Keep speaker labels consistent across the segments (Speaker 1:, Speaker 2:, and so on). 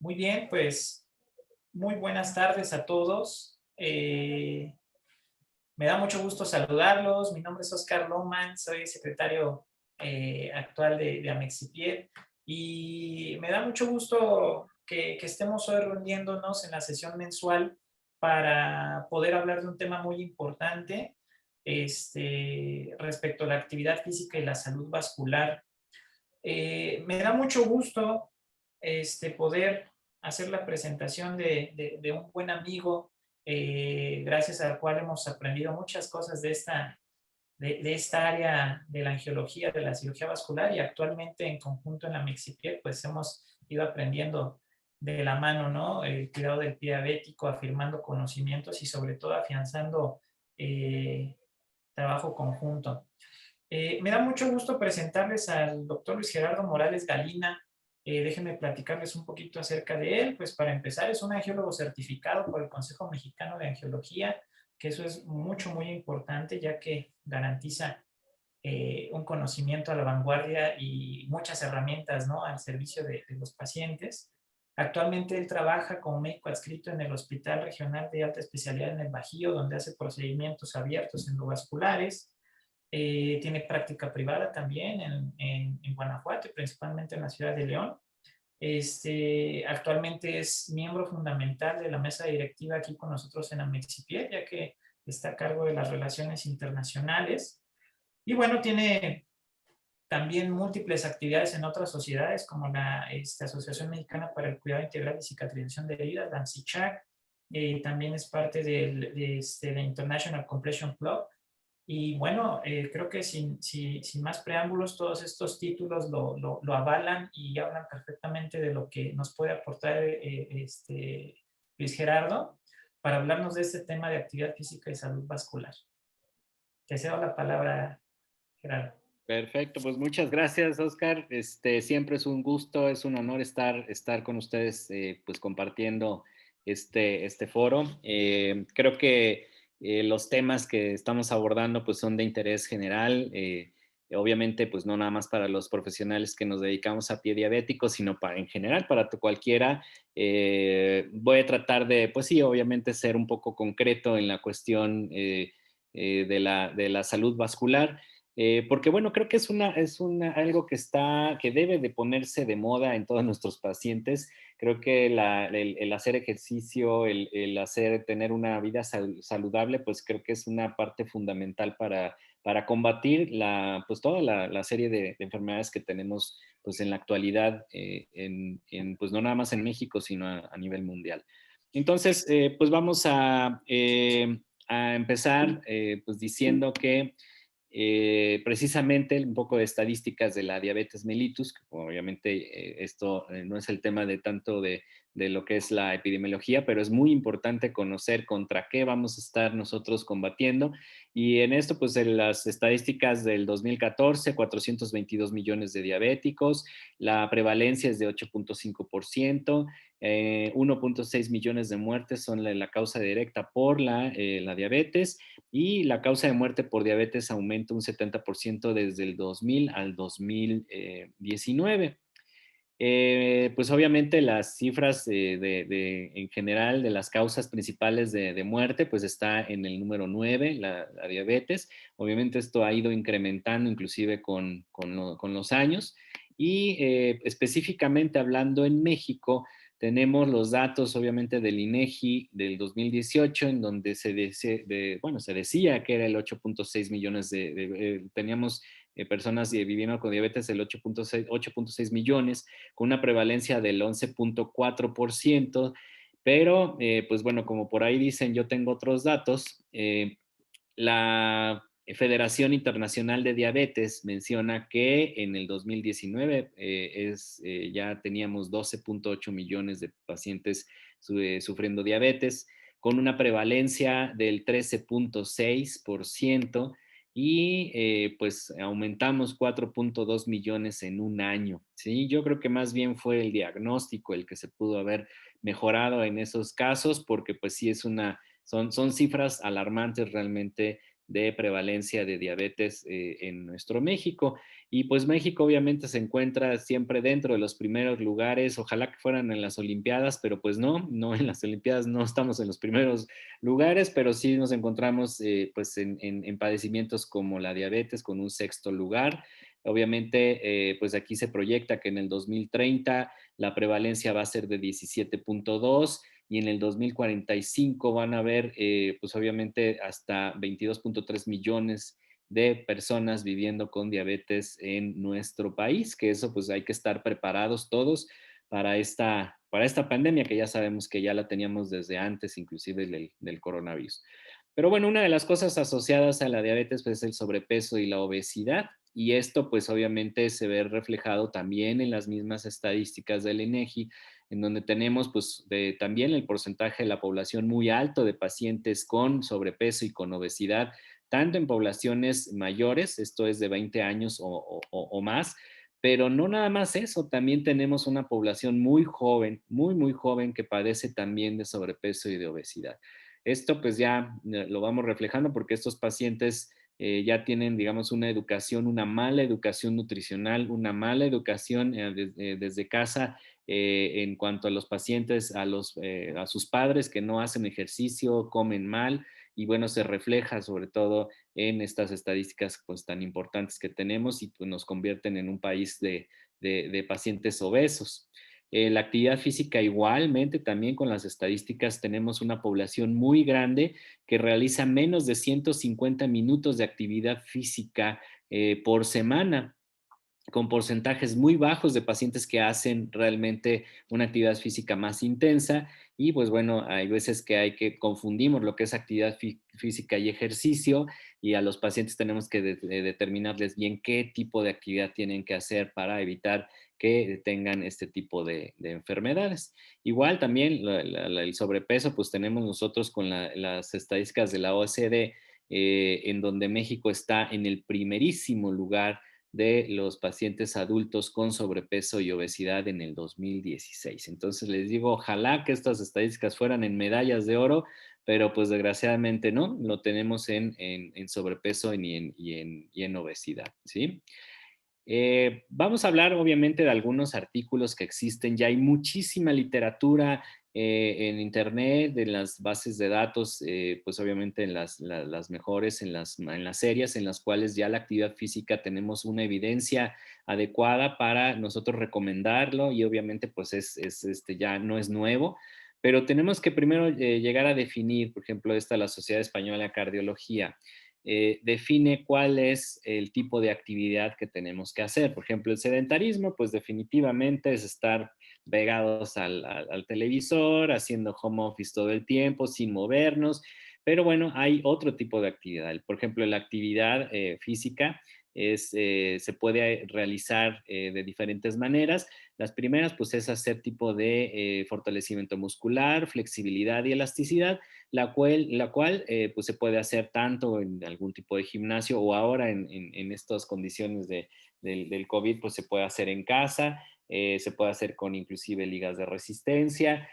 Speaker 1: Muy bien, pues muy buenas tardes a todos. Me da mucho gusto saludarlos. Mi nombre es Oscar Lohmann, soy secretario actual de Amexipied y me da mucho gusto que estemos hoy reuniéndonos en la sesión mensual para poder hablar de un tema muy importante respecto a la actividad física y la salud vascular. Me da mucho gusto poder hacer la presentación de un buen amigo, gracias al cual hemos aprendido muchas cosas de esta área de la angiología, de la cirugía vascular, y actualmente en conjunto en la Mexipied, pues hemos ido aprendiendo de la mano, ¿no? El cuidado del pie diabético, afirmando conocimientos y sobre todo afianzando eh, trabajo conjunto. Me da mucho gusto presentarles al doctor Luis Gerardo Morales Galina. Déjenme platicarles un poquito acerca de él. Pues para empezar, es un angiólogo certificado por el Consejo Mexicano de Angiología, que eso es mucho, muy importante, ya que garantiza un conocimiento a la vanguardia y muchas herramientas, ¿no?, al servicio de los pacientes. Actualmente él trabaja como médico adscrito en el Hospital Regional de Alta Especialidad en el Bajío, donde hace procedimientos abiertos endovasculares. Tiene práctica privada también en Guanajuato y principalmente en la ciudad de León. Actualmente es miembro fundamental de la mesa directiva aquí con nosotros en Amexipied, ya que está a cargo de las relaciones internacionales. Y bueno, tiene también múltiples actividades en otras sociedades, como la Asociación Mexicana para el Cuidado Integral y Cicatrización de Heridas, la ANSICHAC. También es parte de International Completion Club. Y bueno, creo que sin más preámbulos, todos estos títulos lo avalan y hablan perfectamente de lo que nos puede aportar Luis Gerardo para hablarnos de este tema de actividad física y salud vascular. Te cedo la palabra, Gerardo.
Speaker 2: Perfecto, pues muchas gracias, Oscar. Siempre es un gusto, es un honor estar con ustedes, pues compartiendo este foro. Creo que los temas que estamos abordando, pues son de interés general. Obviamente, pues no nada más para los profesionales que nos dedicamos a pie diabético, sino para en general, para cualquiera. Voy a tratar de, pues sí, obviamente ser un poco concreto en la cuestión de la salud vascular. Porque bueno, creo que algo que debe de ponerse de moda en todos nuestros pacientes. Creo que el hacer ejercicio, tener una vida saludable, pues creo que es una parte fundamental para combatir pues toda la serie de enfermedades que tenemos pues en la actualidad, pues no nada más en México, sino a nivel mundial. Entonces, pues vamos a empezar pues diciendo que precisamente un poco de estadísticas de la diabetes mellitus, que obviamente esto no es el tema de tanto de lo que es la epidemiología, pero es muy importante conocer contra qué vamos a estar nosotros combatiendo. Y en esto, pues en las estadísticas del 2014, 422 millones de diabéticos, la prevalencia es de 8.5%, 1.6 millones de muertes son la causa directa por la diabetes, y la causa de muerte por diabetes aumenta un 70% desde el 2000 al 2019. Pues obviamente las cifras en general de las causas principales de muerte, pues está en el número 9, la diabetes. Obviamente esto ha ido incrementando inclusive con los años. Y específicamente hablando en México, tenemos los datos obviamente del INEGI del 2018, en donde se decía que era el 8.6 millones teníamos personas viviendo con diabetes, el 8.6 millones, con una prevalencia del 11.4%, pero pues bueno, como por ahí dicen, yo tengo otros datos. La Federación Internacional de Diabetes menciona que en el 2019 ya teníamos 12.8 millones de pacientes sufriendo diabetes, con una prevalencia del 13.6%, y pues aumentamos 4.2 millones en un año, ¿sí? Yo creo que más bien fue el diagnóstico el que se pudo haber mejorado en esos casos, porque pues sí son cifras alarmantes realmente de prevalencia de diabetes en nuestro México. Y pues México obviamente se encuentra siempre dentro de los primeros lugares, ojalá que fueran en las Olimpiadas, pero pues no en las Olimpiadas no estamos en los primeros lugares, pero sí nos encontramos pues en padecimientos como la diabetes con un sexto lugar. Obviamente, pues aquí se proyecta que en el 2030 la prevalencia va a ser de 17.2 y en el 2045 van a haber, pues obviamente, hasta 22.3 millones de personas viviendo con diabetes en nuestro país, que eso pues hay que estar preparados todos para esta pandemia que ya sabemos que ya la teníamos desde antes, inclusive del coronavirus. Pero bueno, una de las cosas asociadas a la diabetes pues, es el sobrepeso y la obesidad. Y esto pues obviamente se ve reflejado también en las mismas estadísticas del INEGI, en donde tenemos pues también el porcentaje de la población muy alto de pacientes con sobrepeso y con obesidad, tanto en poblaciones mayores, esto es de 20 años o más, pero no nada más eso, también tenemos una población muy joven, muy joven que padece también de sobrepeso y de obesidad. Esto pues ya lo vamos reflejando porque estos pacientes ya tienen, digamos, una educación, una mala educación nutricional, una mala educación desde casa en cuanto a los pacientes, a sus padres que no hacen ejercicio, comen mal y bueno, se refleja sobre todo en estas estadísticas pues tan importantes que tenemos y pues, nos convierten en un país de pacientes obesos. La actividad física igualmente también con las estadísticas tenemos una población muy grande que realiza menos de 150 minutos de actividad física por semana, con porcentajes muy bajos de pacientes que hacen realmente una actividad física más intensa y pues bueno, hay veces que confundimos lo que es actividad física y ejercicio y a los pacientes tenemos que determinarles bien qué tipo de actividad tienen que hacer para evitar que tengan este tipo de enfermedades. Igual también el sobrepeso, pues tenemos nosotros con las estadísticas de la OCDE, en donde México está en el primerísimo lugar de los pacientes adultos con sobrepeso y obesidad en el 2016. Entonces les digo, ojalá que estas estadísticas fueran en medallas de oro, pero pues desgraciadamente no, lo tenemos en sobrepeso y en obesidad, ¿sí? Vamos a hablar obviamente de algunos artículos que existen. Ya hay muchísima literatura en Internet, en las bases de datos, pues obviamente en las mejores, en las series en las cuales ya la actividad física tenemos una evidencia adecuada para nosotros recomendarlo y obviamente pues ya no es nuevo. Pero tenemos que primero llegar a definir, por ejemplo, la Sociedad Española de Cardiología define cuál es el tipo de actividad que tenemos que hacer. Por ejemplo, el sedentarismo, pues definitivamente es estar pegados al televisor, haciendo home office todo el tiempo, sin movernos. Pero bueno, hay otro tipo de actividad. Por ejemplo, la actividad física se puede realizar de diferentes maneras. Las primeras, pues, es hacer tipo de fortalecimiento muscular, flexibilidad y elasticidad, la cual pues, se puede hacer tanto en algún tipo de gimnasio o ahora en estas condiciones del COVID, pues se puede hacer en casa, se puede hacer con inclusive ligas de resistencia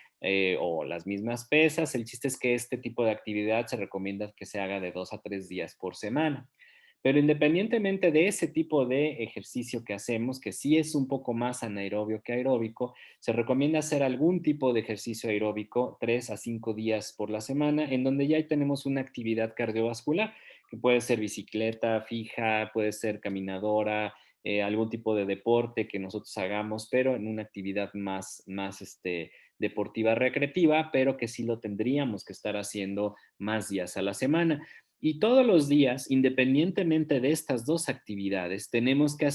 Speaker 2: o las mismas pesas. El chiste es que este tipo de actividad se recomienda que se haga de 2 a 3 días por semana. Pero independientemente de ese tipo de ejercicio que hacemos, que sí es un poco más anaerobio que aeróbico, se recomienda hacer algún tipo de ejercicio aeróbico 3 a 5 días por la semana, en donde ya tenemos una actividad cardiovascular, que puede ser bicicleta fija, puede ser caminadora, algún tipo de deporte que nosotros hagamos, pero en una actividad más deportiva recreativa, pero que sí lo tendríamos que estar haciendo más días a la semana. Y todos los días, independientemente de estas dos actividades, tenemos que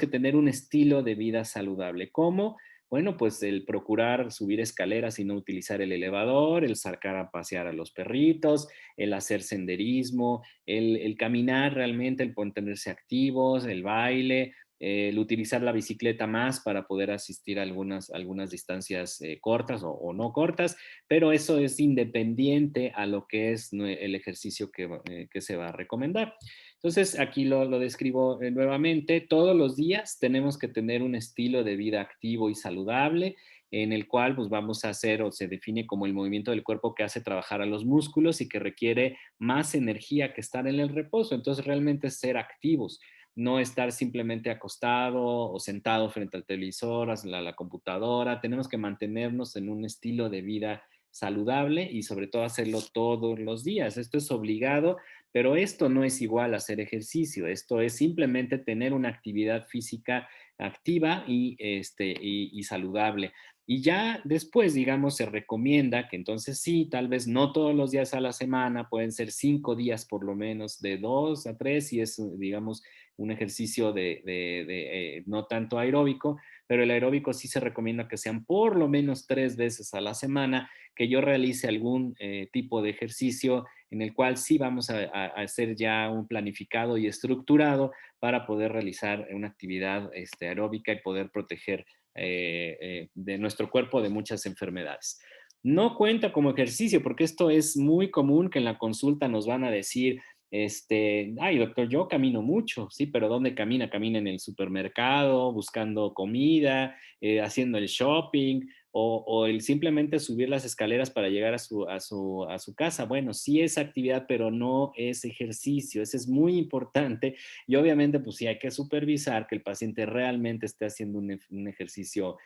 Speaker 2: tener un estilo de vida saludable. ¿Cómo? Bueno, pues el procurar subir escaleras y no utilizar el elevador, el sacar a pasear a los perritos, el hacer senderismo, el caminar realmente, el mantenerse activos, el baile, el utilizar la bicicleta más para poder asistir a algunas distancias cortas o no cortas, pero eso es independiente a lo que es el ejercicio que se va a recomendar. Entonces, aquí lo describo nuevamente. Todos los días tenemos que tener un estilo de vida activo y saludable en el cual pues vamos a hacer o se define como el movimiento del cuerpo que hace trabajar a los músculos y que requiere más energía que estar en el reposo. Entonces realmente es ser activos, no estar simplemente acostado o sentado frente al televisor, a la computadora. Tenemos que mantenernos en un estilo de vida saludable y sobre todo hacerlo todos los días. Esto es obligado, pero esto no es igual a hacer ejercicio. Esto es simplemente tener una actividad física activa y saludable. Y ya después, digamos, se recomienda que entonces sí, tal vez no todos los días a la semana, pueden ser 5 días por lo menos, de 2 a 3, si es, digamos, un ejercicio no tanto aeróbico, pero el aeróbico sí se recomienda que sean por lo menos 3 veces a la semana, que yo realice algún tipo de ejercicio en el cual sí vamos a hacer ya un planificado y estructurado para poder realizar una actividad aeróbica y poder proteger de nuestro cuerpo de muchas enfermedades. No cuenta como ejercicio, porque esto es muy común que en la consulta nos van a decir, ay, doctor, yo camino mucho, sí, pero ¿dónde camina? Camina en el supermercado, buscando comida, haciendo el shopping, o el simplemente subir las escaleras para llegar a su casa. Bueno, sí es actividad, pero no es ejercicio. Eso es muy importante. Y obviamente, pues sí hay que supervisar que el paciente realmente esté haciendo un ejercicio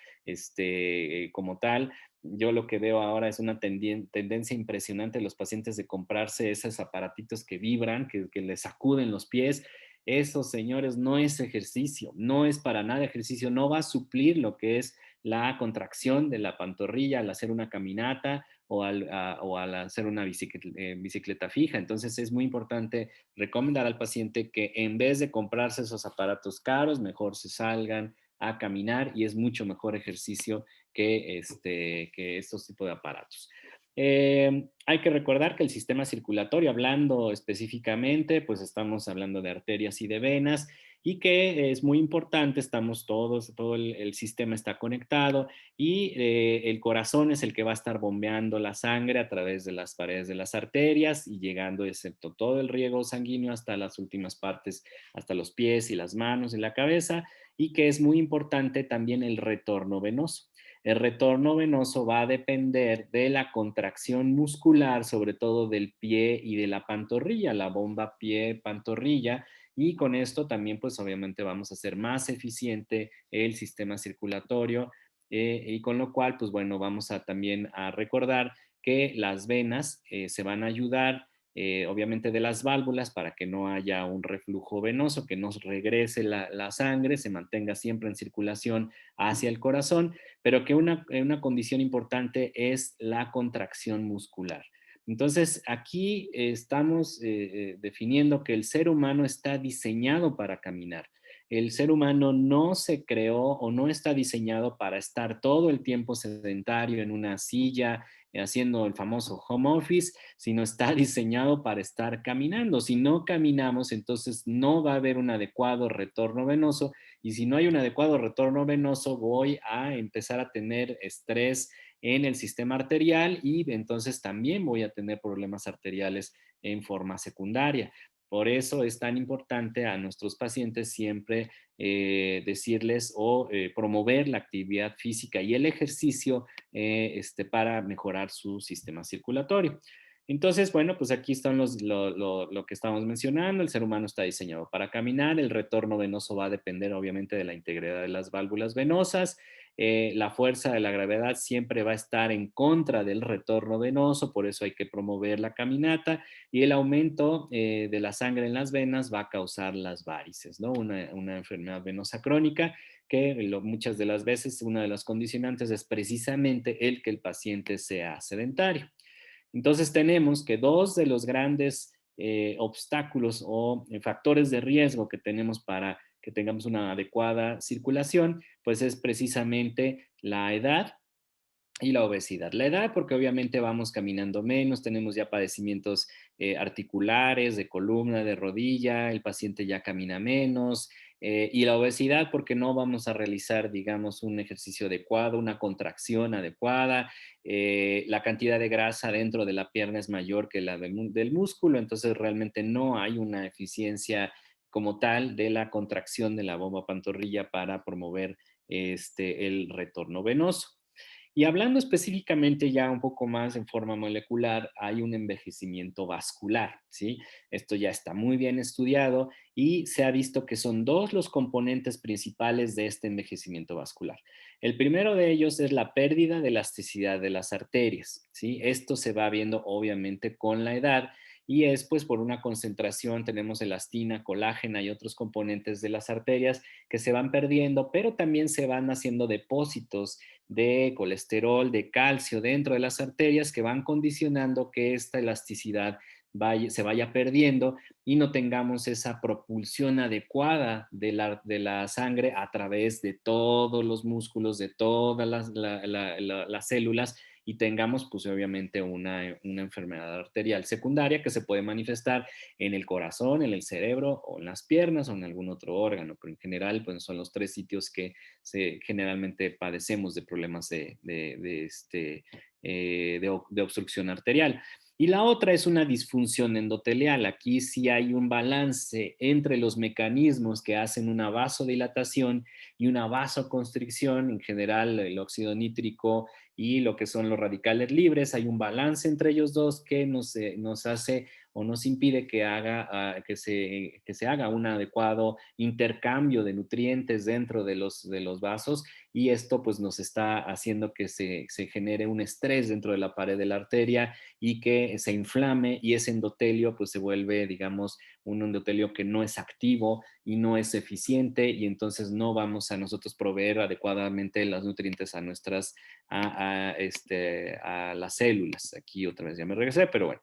Speaker 2: como tal. Yo lo que veo ahora es una tendencia impresionante de los pacientes de comprarse esos aparatitos que vibran, que les sacuden los pies. Eso, señores, no es ejercicio, no es para nada ejercicio, no va a suplir lo que es la contracción de la pantorrilla al hacer una caminata o al hacer una bicicleta fija. Entonces es muy importante recomendar al paciente que en vez de comprarse esos aparatos caros, mejor se salgan a caminar y es mucho mejor ejercicio que estos tipos de aparatos. Hay que recordar que el sistema circulatorio, hablando específicamente, pues estamos hablando de arterias y de venas, y que es muy importante, todo el sistema está conectado y el corazón es el que va a estar bombeando la sangre a través de las paredes de las arterias y llegando, excepto todo el riego sanguíneo, hasta las últimas partes, hasta los pies y las manos y la cabeza, y que es muy importante también el retorno venoso. El retorno venoso va a depender de la contracción muscular, sobre todo del pie y de la pantorrilla, la bomba pie-pantorrilla, y con esto también pues obviamente vamos a hacer más eficiente el sistema circulatorio y con lo cual pues bueno, vamos a también a recordar que las venas se van a ayudar obviamente de las válvulas para que no haya un reflujo venoso, que nos regrese la sangre, se mantenga siempre en circulación hacia el corazón, pero que una condición importante es la contracción muscular. Entonces, aquí estamos definiendo que el ser humano está diseñado para caminar. El ser humano no se creó o no está diseñado para estar todo el tiempo sedentario en una silla, haciendo el famoso home office, sino está diseñado para estar caminando. Si no caminamos, entonces no va a haber un adecuado retorno venoso, y si no hay un adecuado retorno venoso, voy a empezar a tener estrés en el sistema arterial y entonces también voy a tener problemas arteriales en forma secundaria. Por eso es tan importante a nuestros pacientes siempre decirles o promover la actividad física y el ejercicio para mejorar su sistema circulatorio. Entonces, bueno, pues aquí están lo que estamos mencionando. El ser humano está diseñado para caminar. El retorno venoso va a depender, obviamente, de la integridad de las válvulas venosas. La fuerza de la gravedad siempre va a estar en contra del retorno venoso, por eso hay que promover la caminata. Y el aumento de la sangre en las venas va a causar las varices, ¿no? Una enfermedad venosa crónica que muchas de las veces una de las condicionantes es precisamente el que el paciente sea sedentario. Entonces tenemos que dos de los grandes obstáculos o factores de riesgo que tenemos para que tengamos una adecuada circulación, pues es precisamente la edad y la obesidad. La edad, porque obviamente vamos caminando menos, tenemos ya padecimientos articulares, de columna, de rodilla, el paciente ya camina menos, y la obesidad, porque no vamos a realizar, digamos, un ejercicio adecuado, una contracción adecuada, la cantidad de grasa dentro de la pierna es mayor que la del músculo, entonces realmente no hay una eficiencia como tal de la contracción de la bomba pantorrilla para promover el retorno venoso. Y hablando específicamente ya un poco más en forma molecular, hay un envejecimiento vascular, ¿sí? Esto ya está muy bien estudiado y se ha visto que son dos los componentes principales de este envejecimiento vascular. El primero de ellos es la pérdida de elasticidad de las arterias, ¿sí? Esto se va viendo obviamente con la edad y es pues por una concentración, tenemos elastina, colágena y otros componentes de las arterias que se van perdiendo, pero también se van haciendo depósitos de colesterol, de calcio dentro de las arterias que van condicionando que esta elasticidad se vaya perdiendo y no tengamos esa propulsión adecuada de la sangre a través de todos los músculos, de todas las células y tengamos pues obviamente una enfermedad arterial secundaria que se puede manifestar en el corazón, en el cerebro o en las piernas o en algún otro órgano, pero en general pues son los tres sitios que generalmente padecemos de problemas de obstrucción arterial. Y la otra es una disfunción endotelial. Aquí sí hay un balance entre los mecanismos que hacen una vasodilatación y una vasoconstricción, en general el óxido nítrico y lo que son los radicales libres. Hay un balance entre ellos dos que nos hace o nos impide que se haga un adecuado intercambio de nutrientes dentro de los vasos y esto pues nos está haciendo que se genere un estrés dentro de la pared de la arteria y que se inflame y ese endotelio pues se vuelve, digamos, un endotelio que no es activo y no es eficiente y entonces no vamos a nosotros proveer adecuadamente los nutrientes a a las células. Aquí otra vez ya me regresé, pero bueno.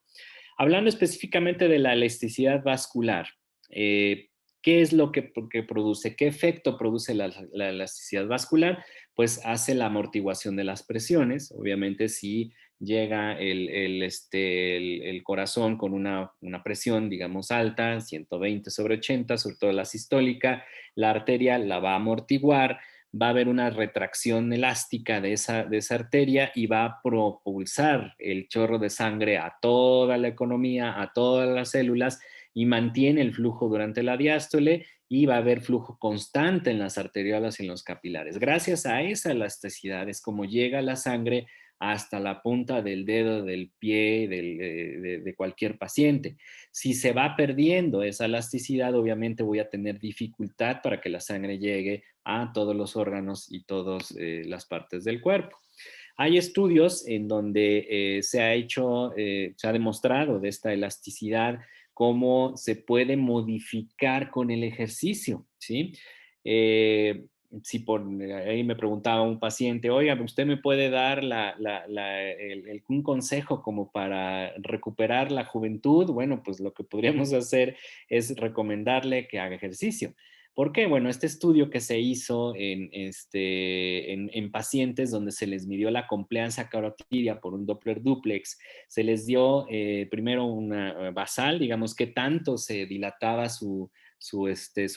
Speaker 2: Hablando específicamente de la elasticidad vascular, eh, ¿qué es lo que produce? ¿Qué efecto produce la elasticidad vascular? Pues hace la amortiguación de las presiones. Obviamente, si llega el corazón con una presión, digamos, alta, 120/80, sobre todo la sistólica, la arteria la va a amortiguar, va a haber una retracción elástica de esa arteria y va a propulsar el chorro de sangre a toda la economía, a todas las células y mantiene el flujo durante la diástole y va a haber flujo constante en las arteriolas y en los capilares. Gracias a esa elasticidad es como llega la sangre hasta la punta del dedo del pie de cualquier paciente. Si se va perdiendo esa elasticidad, obviamente voy a tener dificultad para que la sangre llegue a todos los órganos y todas las partes del cuerpo. Hay estudios en donde se ha demostrado de esta elasticidad cómo se puede modificar con el ejercicio, ¿sí? Eh, si por ahí me preguntaba un paciente, oiga, ¿usted me puede dar un consejo como para recuperar la juventud? Bueno, pues lo que podríamos hacer es recomendarle que haga ejercicio. ¿Por qué? Bueno, este estudio que se hizo en pacientes donde se les midió la compliance carotidia por un Doppler duplex, se les dio primero una basal, digamos, qué tanto se dilataba su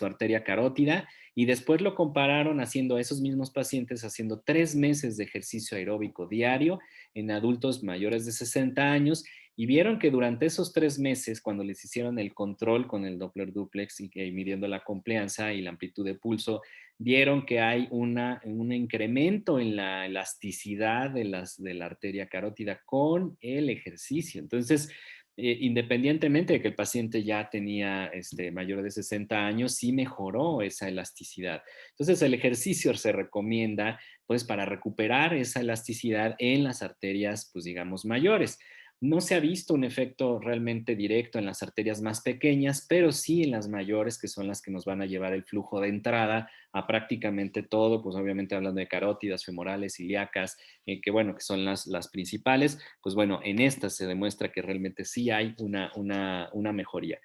Speaker 2: arteria carótida, y después lo compararon haciendo esos mismos pacientes, haciendo 3 meses de ejercicio aeróbico diario en adultos mayores de 60 años, y vieron que durante esos 3 meses, cuando les hicieron el control con el Doppler duplex y midiendo la complianza y la amplitud de pulso, vieron que hay un incremento en la elasticidad de la arteria carótida con el ejercicio. Entonces, independientemente de que el paciente ya tenía mayor de 60 años, sí mejoró esa elasticidad. Entonces, el ejercicio se recomienda pues para recuperar esa elasticidad en las arterias, pues digamos, mayores. No se ha visto un efecto realmente directo en las arterias más pequeñas, pero sí en las mayores, que son las que nos van a llevar el flujo de entrada a prácticamente todo, pues obviamente hablando de carótidas, femorales, ilíacas, que bueno, que son las principales, pues bueno, en estas se demuestra que realmente sí hay una mejoría.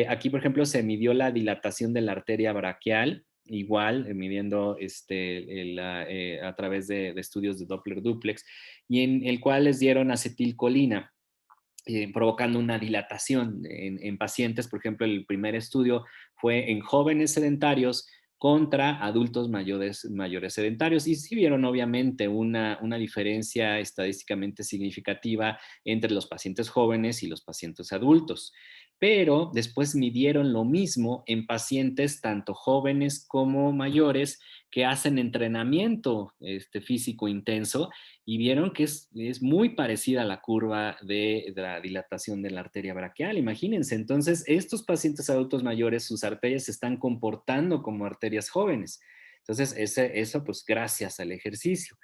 Speaker 2: Aquí, por ejemplo, se midió la dilatación de la arteria braquial, igual, midiendo a través de estudios de Doppler duplex, y en el cual les dieron acetilcolina, provocando una dilatación en pacientes. Por ejemplo, el primer estudio fue en jóvenes sedentarios contra adultos mayores sedentarios y sí vieron obviamente una diferencia estadísticamente significativa entre los pacientes jóvenes y los pacientes adultos. pero después midieron lo mismo en pacientes tanto jóvenes como mayores que hacen entrenamiento físico intenso y vieron que es muy parecida a la curva de la dilatación de la arteria braquial. Imagínense, entonces estos pacientes adultos mayores, sus arterias se están comportando como arterias jóvenes. Entonces, eso pues gracias al ejercicio.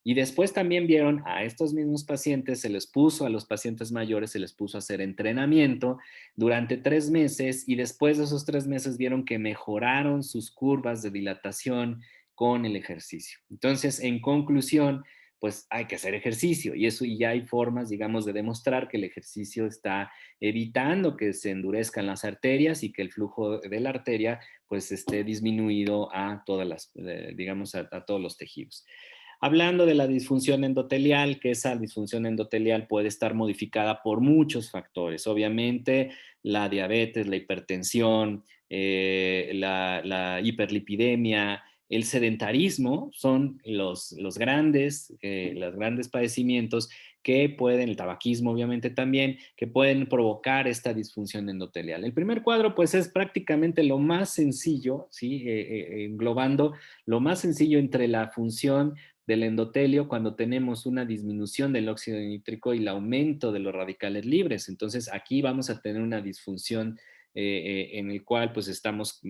Speaker 2: Y después también vieron a estos mismos pacientes, se les puso a los pacientes mayores, se les puso a hacer entrenamiento durante 3 meses y después de esos 3 meses vieron que mejoraron sus curvas de dilatación con el ejercicio. Entonces, en conclusión, pues hay que hacer ejercicio y eso y ya hay formas, digamos, de demostrar que el ejercicio está evitando que se endurezcan las arterias y que el flujo de la arteria pues esté disminuido a todas las, digamos, a todos los tejidos. Hablando de la disfunción endotelial, que esa disfunción endotelial puede estar modificada por muchos factores. Obviamente, la diabetes, la hipertensión, la hiperlipidemia, el sedentarismo son los grandes padecimientos que pueden, el tabaquismo obviamente también, que pueden provocar esta disfunción endotelial. El primer cuadro pues es prácticamente lo más sencillo, ¿sí? Englobando lo más sencillo entre la función del endotelio cuando tenemos una disminución del óxido nítrico y el aumento de los radicales libres. Entonces aquí vamos a tener una disfunción en el cual pues estamos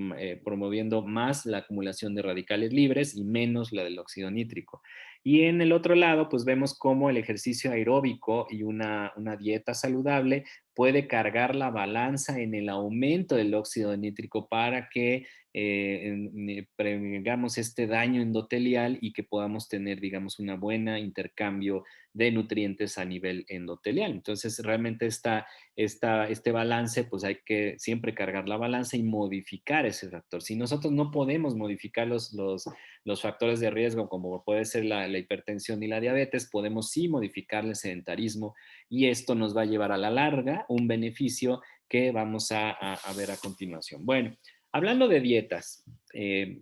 Speaker 2: promoviendo más la acumulación de radicales libres y menos la del óxido nítrico. Y en el otro lado pues vemos cómo el ejercicio aeróbico y una dieta saludable puede cargar la balanza en el aumento del óxido nítrico para que prevengamos este daño endotelial y que podamos tener, digamos, una buena intercambio de nutrientes a nivel endotelial. Entonces, realmente este balance, pues hay que siempre cargar la balanza y modificar ese factor. Si nosotros no podemos modificar los factores de riesgo, como puede ser la hipertensión y la diabetes, podemos sí modificar el sedentarismo y esto nos va a llevar a la larga un beneficio que vamos a ver a continuación. Bueno, hablando de dietas,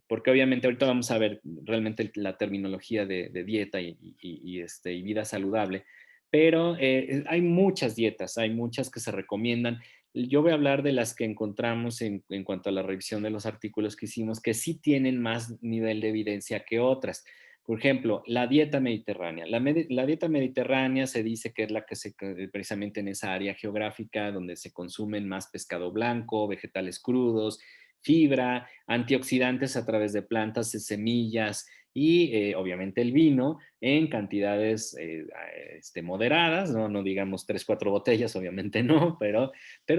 Speaker 2: porque obviamente ahorita vamos a ver realmente la terminología de dieta y vida saludable, pero hay muchas dietas, hay muchas que se recomiendan. Yo voy a hablar de las que encontramos en cuanto a la revisión de los artículos que hicimos, que sí tienen más nivel de evidencia que otras. Por ejemplo, la dieta mediterránea. La dieta mediterránea se dice que es la que precisamente en esa área geográfica donde se consumen más pescado blanco, vegetales crudos, fibra, antioxidantes a través de plantas, semillas y obviamente el vino en cantidades moderadas, ¿no? Digamos 3, 4 botellas, obviamente no, pero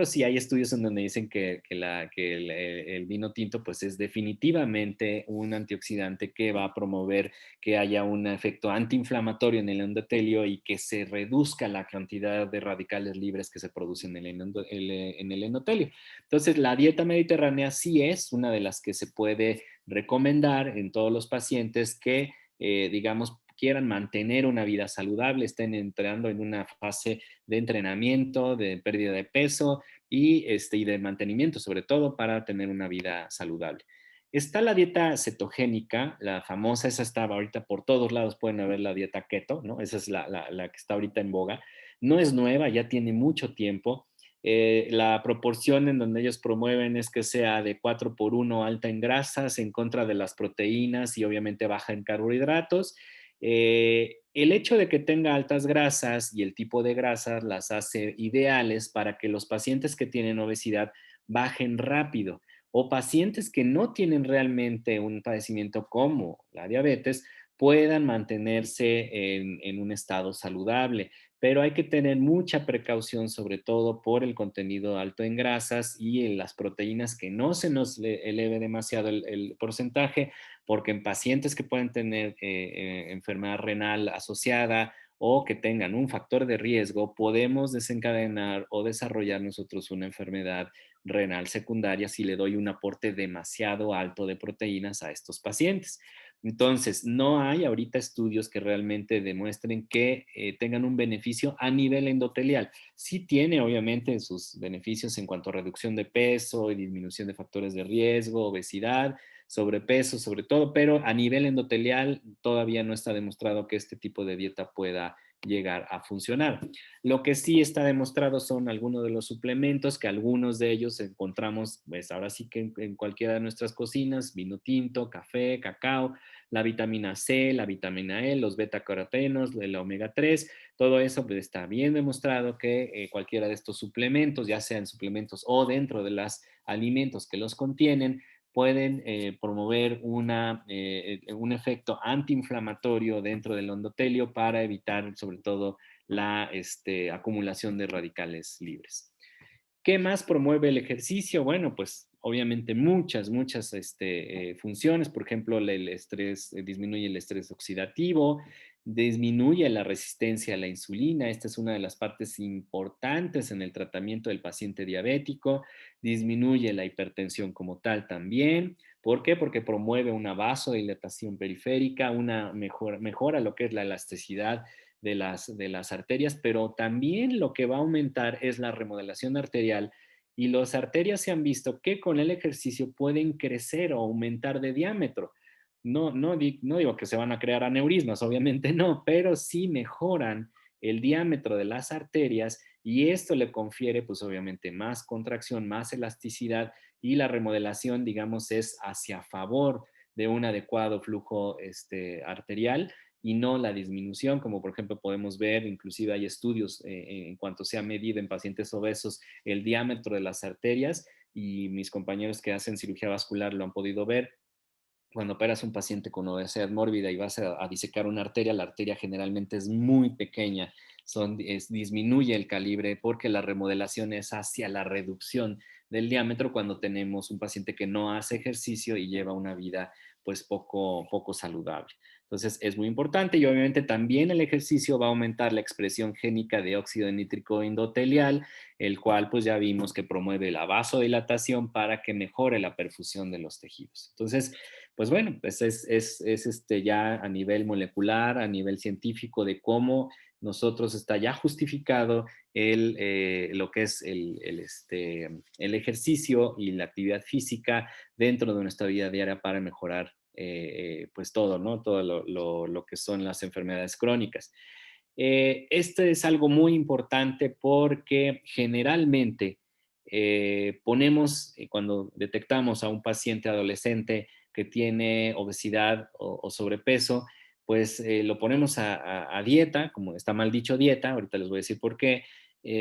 Speaker 2: sí hay estudios en donde dicen que el vino tinto pues es definitivamente un antioxidante que va a promover que haya un efecto antiinflamatorio en el endotelio y que se reduzca la cantidad de radicales libres que se producen en el endotelio. Entonces, la dieta mediterránea sí es una de las que se puede recomendar en todos los pacientes que, digamos, quieran mantener una vida saludable, estén entrando en una fase de entrenamiento, de pérdida de peso y de mantenimiento, sobre todo para tener una vida saludable. Está la dieta cetogénica, la famosa, esa está ahorita por todos lados, pueden ver la dieta keto, ¿no? Esa es la que está ahorita en boga. No es nueva, ya tiene mucho tiempo. La proporción en donde ellos promueven es que sea de 4 por 1 alta en grasas, en contra de las proteínas y obviamente baja en carbohidratos. El hecho de que tenga altas grasas y el tipo de grasas las hace ideales para que los pacientes que tienen obesidad bajen rápido o pacientes que no tienen realmente un padecimiento como la diabetes puedan mantenerse en un estado saludable, pero hay que tener mucha precaución, sobre todo por el contenido alto en grasas y en las proteínas, que no se nos eleve demasiado el porcentaje, porque en pacientes que pueden tener enfermedad renal asociada o que tengan un factor de riesgo, podemos desencadenar o desarrollar nosotros una enfermedad renal secundaria si le doy un aporte demasiado alto de proteínas a estos pacientes. Entonces, no hay ahorita estudios que realmente demuestren que tengan un beneficio a nivel endotelial. Sí tiene, obviamente, sus beneficios en cuanto a reducción de peso y disminución de factores de riesgo, obesidad, sobrepeso, sobre todo, pero a nivel endotelial todavía no está demostrado que este tipo de dieta pueda llegar a funcionar. Lo que sí está demostrado son algunos de los suplementos, que algunos de ellos encontramos, pues ahora sí que en cualquiera de nuestras cocinas: vino tinto, café, cacao, la vitamina C, la vitamina E, los betacarotenos, el omega 3. Todo eso pues está bien demostrado que cualquiera de estos suplementos, ya sean suplementos o dentro de los alimentos que los contienen, pueden promover un efecto antiinflamatorio dentro del endotelio para evitar sobre todo la acumulación de radicales libres. ¿Qué más promueve el ejercicio? Bueno, pues obviamente muchas funciones. Por ejemplo, el estrés, disminuye el estrés oxidativo, disminuye la resistencia a la insulina. Esta es una de las partes importantes en el tratamiento del paciente diabético. Disminuye la hipertensión como tal también. ¿Por qué? Porque promueve una vasodilatación periférica, mejora lo que es la elasticidad de las arterias, pero también lo que va a aumentar es la remodelación arterial, y las arterias se han visto que con el ejercicio pueden crecer o aumentar de diámetro. No digo que se van a crear aneurismas, obviamente no, pero sí mejoran el diámetro de las arterias, y esto le confiere pues obviamente más contracción, más elasticidad, y la remodelación, digamos, es hacia favor de un adecuado flujo arterial, y no la disminución, como por ejemplo podemos ver, inclusive hay estudios en cuanto se ha medido en pacientes obesos el diámetro de las arterias, y mis compañeros que hacen cirugía vascular lo han podido ver. Cuando operas un paciente con obesidad mórbida y vas a disecar una arteria, la arteria generalmente es muy pequeña, disminuye el calibre porque la remodelación es hacia la reducción del diámetro cuando tenemos un paciente que no hace ejercicio y lleva una vida pues poco saludable. Entonces es muy importante, y obviamente también el ejercicio va a aumentar la expresión génica de óxido nítrico endotelial, el cual pues ya vimos que promueve la vasodilatación para que mejore la perfusión de los tejidos. Entonces, pues bueno, pues es ya a nivel molecular, a nivel científico, de cómo nosotros está ya justificado lo que es el ejercicio y la actividad física dentro de nuestra vida diaria para mejorar pues todo, ¿no? Todo lo que son las enfermedades crónicas. Este es algo muy importante porque generalmente cuando detectamos a un paciente adolescente que tiene obesidad o sobrepeso, pues lo ponemos a dieta, como está mal dicho dieta, ahorita les voy a decir por qué.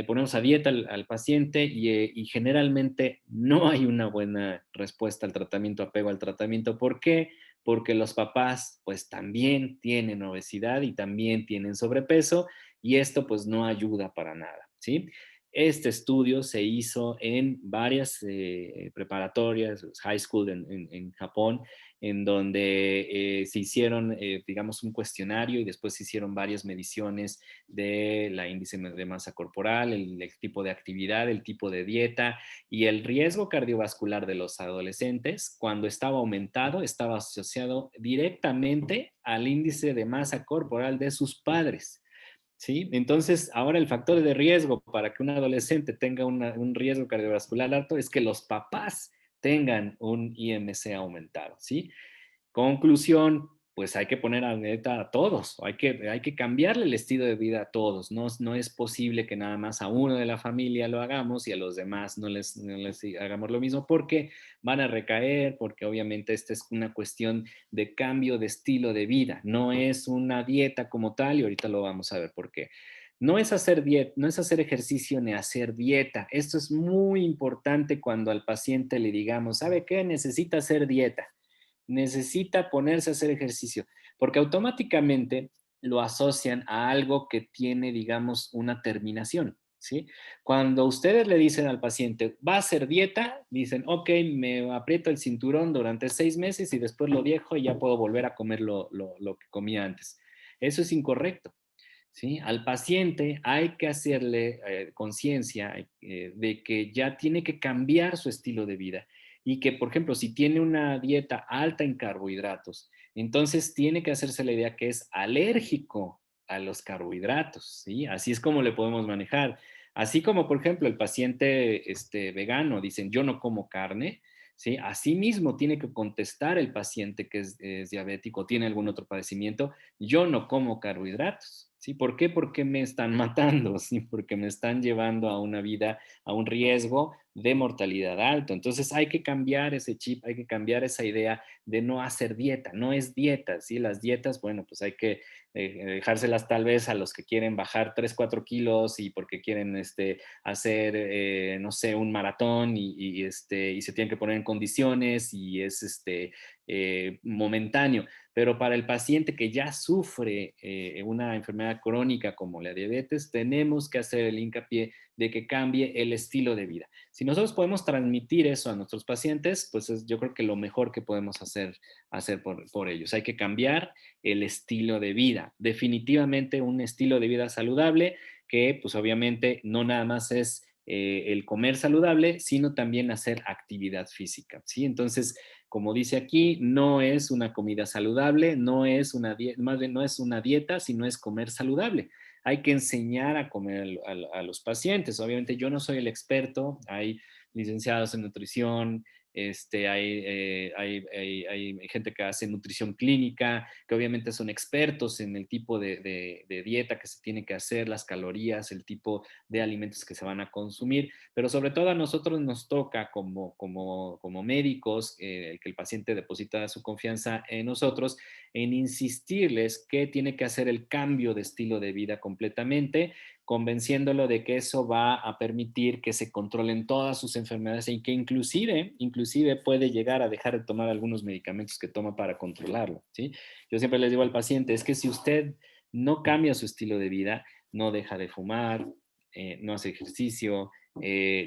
Speaker 2: Ponemos a dieta al paciente y generalmente no hay una buena respuesta al tratamiento, apego al tratamiento. ¿Por qué? Porque los papás pues también tienen obesidad y también tienen sobrepeso, y esto pues no ayuda para nada, ¿sí? Este estudio se hizo en varias preparatorias, high school en Japón, en donde se hicieron, digamos, un cuestionario, y después se hicieron varias mediciones de la índice de masa corporal, el tipo de actividad, el tipo de dieta, y el riesgo cardiovascular de los adolescentes, cuando estaba aumentado, estaba asociado directamente al índice de masa corporal de sus padres. ¿Sí? Entonces, ahora el factor de riesgo para que un adolescente tenga un riesgo cardiovascular alto es que los papás tengan un IMC aumentado, ¿sí? Conclusión, pues hay que poner a dieta a todos, hay que cambiarle el estilo de vida a todos. No es posible que nada más a uno de la familia lo hagamos y a los demás no les hagamos lo mismo, porque van a recaer, porque obviamente esta es una cuestión de cambio de estilo de vida, no es una dieta como tal, y ahorita lo vamos a ver por qué. No es hacer dieta, no es hacer ejercicio ni hacer dieta. Esto es muy importante cuando al paciente le digamos, ¿sabe qué? Necesita hacer dieta, necesita ponerse a hacer ejercicio, porque automáticamente lo asocian a algo que tiene, digamos, una terminación, ¿sí? Cuando ustedes le dicen al paciente, va a hacer dieta, dicen, ok, me aprieto el cinturón durante 6 meses y después lo dejo y ya puedo volver a comer lo que comía antes. Eso es incorrecto. ¿Sí? Al paciente hay que hacerle conciencia de que ya tiene que cambiar su estilo de vida, y que, por ejemplo, si tiene una dieta alta en carbohidratos, entonces tiene que hacerse la idea que es alérgico a los carbohidratos, ¿sí? Así es como le podemos manejar. Así como, por ejemplo, el paciente vegano, dicen, yo no como carne, ¿sí? Así mismo tiene que contestar el paciente que es diabético o tiene algún otro padecimiento, yo no como carbohidratos. ¿Sí? ¿Por qué? Porque me están matando, ¿sí? Porque me están llevando a una vida, a un riesgo de mortalidad alto. Entonces hay que cambiar ese chip, hay que cambiar esa idea de no hacer dieta. No es dieta, ¿sí? Las dietas, bueno, pues hay que dejárselas tal vez a los que quieren bajar 3 4 kilos y porque quieren hacer, no sé, un maratón y se tienen que poner en condiciones y es momentáneo. Pero para el paciente que ya sufre una enfermedad crónica como la diabetes, tenemos que hacer el hincapié de que cambie el estilo de vida. Si nosotros podemos transmitir eso a nuestros pacientes, pues yo creo que lo mejor que podemos hacer por ellos. Hay que cambiar el estilo de vida. Definitivamente un estilo de vida saludable que pues obviamente no nada más es el comer saludable, sino también hacer actividad física, ¿sí? Entonces, como dice aquí, no es una comida saludable, no es una dieta, más bien no es una dieta, sino es comer saludable. Hay que enseñar a comer a los pacientes. Obviamente yo no soy el experto, hay licenciados en nutrición, hay gente que hace nutrición clínica, que obviamente son expertos en el tipo de dieta que se tiene que hacer, las calorías, el tipo de alimentos que se van a consumir, pero sobre todo a nosotros nos toca como médicos, que el paciente deposita su confianza en nosotros, en insistirles que tiene que hacer el cambio de estilo de vida completamente, convenciéndolo de que eso va a permitir que se controlen todas sus enfermedades y que inclusive puede llegar a dejar de tomar algunos medicamentos que toma para controlarlo, ¿sí? Yo siempre les digo al paciente, es que si usted no cambia su estilo de vida, no deja de fumar, no hace ejercicio,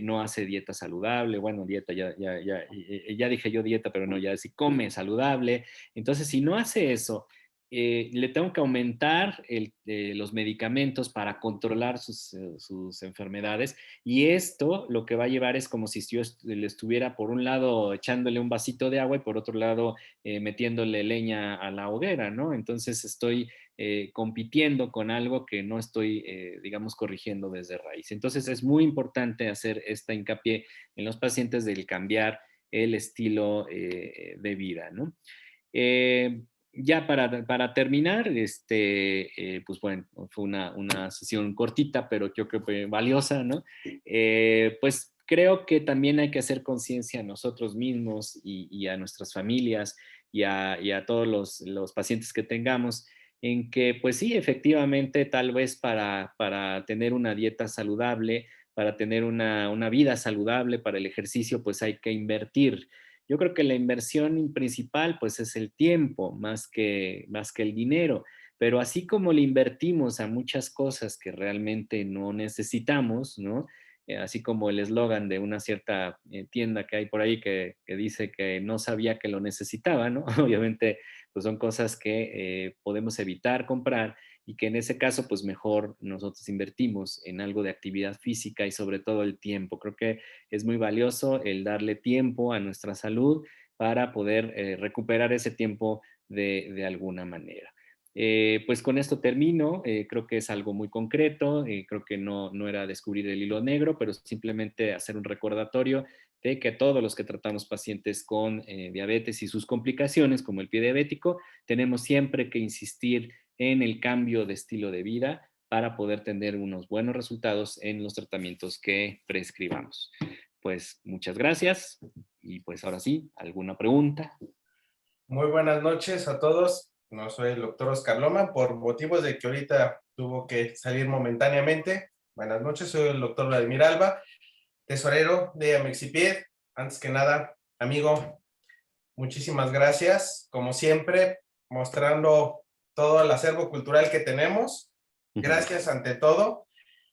Speaker 2: no hace dieta saludable, bueno, dieta, ya dije yo dieta, pero no, ya si come saludable. Entonces, si no hace eso, le tengo que aumentar los medicamentos para controlar sus enfermedades y esto lo que va a llevar es como si yo le estuviera por un lado echándole un vasito de agua y por otro lado metiéndole leña a la hoguera, ¿no? Entonces estoy compitiendo con algo que no estoy, digamos, corrigiendo desde raíz. Entonces es muy importante hacer esta hincapié en los pacientes del cambiar el estilo de vida, ¿no? Eh, ya para terminar, pues bueno, fue una sesión cortita, pero yo creo que valiosa, ¿no? Pues creo que también hay que hacer conciencia a nosotros mismos y a nuestras familias y a todos los pacientes que tengamos en que, pues sí, efectivamente, tal vez para tener una dieta saludable, para tener una vida saludable, para el ejercicio, pues hay que invertir. Yo creo que la inversión principal, pues, es el tiempo más que el dinero, pero así como le invertimos a muchas cosas que realmente no necesitamos, ¿no? Así como el eslogan de una cierta tienda que hay por ahí que dice que no sabía que lo necesitaba, ¿no? Obviamente, pues son cosas que podemos evitar comprar y que en ese caso, pues mejor nosotros invertimos en algo de actividad física y sobre todo el tiempo. Creo que es muy valioso el darle tiempo a nuestra salud para poder recuperar ese tiempo de alguna manera. Pues con esto termino, creo que es algo muy concreto, creo que no era descubrir el hilo negro, pero simplemente hacer un recordatorio de que todos los que tratamos pacientes con diabetes y sus complicaciones, como el pie diabético, tenemos siempre que insistir en el cambio de estilo de vida para poder tener unos buenos resultados en los tratamientos que prescribamos. Pues muchas gracias y pues ahora sí, ¿alguna pregunta?
Speaker 3: Muy buenas noches a todos. No soy el doctor Oscar Loma, por motivos de que ahorita tuvo que salir momentáneamente. Buenas noches, soy el doctor Vladimir Alba, tesorero de Amexipied. Antes que nada, amigo, muchísimas gracias. Como siempre, mostrando todo el acervo cultural que tenemos. Gracias ante todo.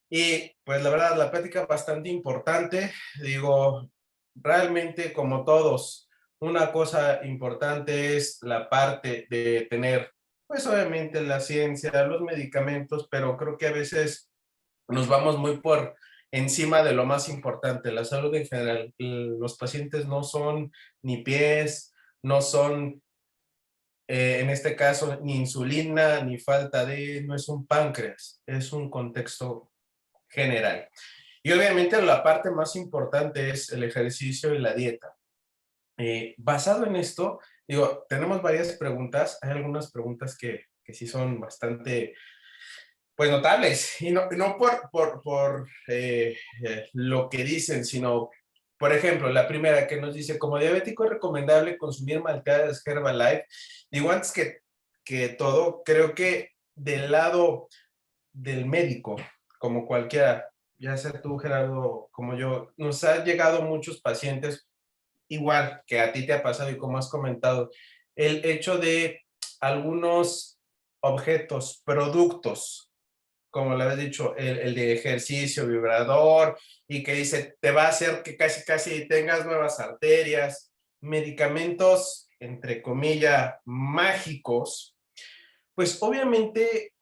Speaker 3: Y pues la verdad, la plática bastante importante. Digo, realmente como todos, una cosa importante es la parte de tener, pues obviamente la ciencia, los medicamentos, pero creo que a veces nos vamos muy por encima de lo más importante, la salud en general. Los pacientes no son ni pies, no son, en este caso, ni insulina, ni falta de, no es un páncreas, es un contexto general. Y obviamente la parte más importante es el ejercicio y la dieta. Basado en esto, digo, tenemos varias preguntas. Hay algunas preguntas que sí son bastante pues notables, y no por lo que dicen, sino, por ejemplo, la primera que nos dice, como diabético es recomendable consumir malteadas Herbalife. Digo, antes que todo, creo que del lado del médico, como cualquiera, ya sea tú, Gerardo, como yo, nos han llegado muchos pacientes, igual que a ti te ha pasado y como has comentado, el hecho de algunos objetos, productos, como le habías dicho, el de ejercicio, vibrador, y que dice, te va a hacer que casi tengas nuevas arterias, medicamentos, entre comillas, mágicos, pues obviamente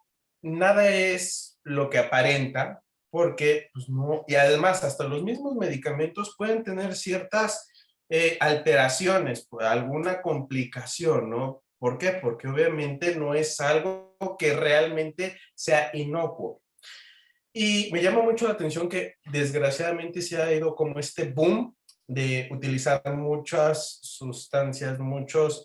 Speaker 3: nada es lo que aparenta, porque pues no, y además hasta los mismos medicamentos pueden tener ciertas alteraciones, por alguna complicación, ¿no? ¿Por qué? Porque obviamente no es algo que realmente sea inocuo. Y me llama mucho la atención que desgraciadamente se ha ido como este boom de utilizar muchas sustancias, muchos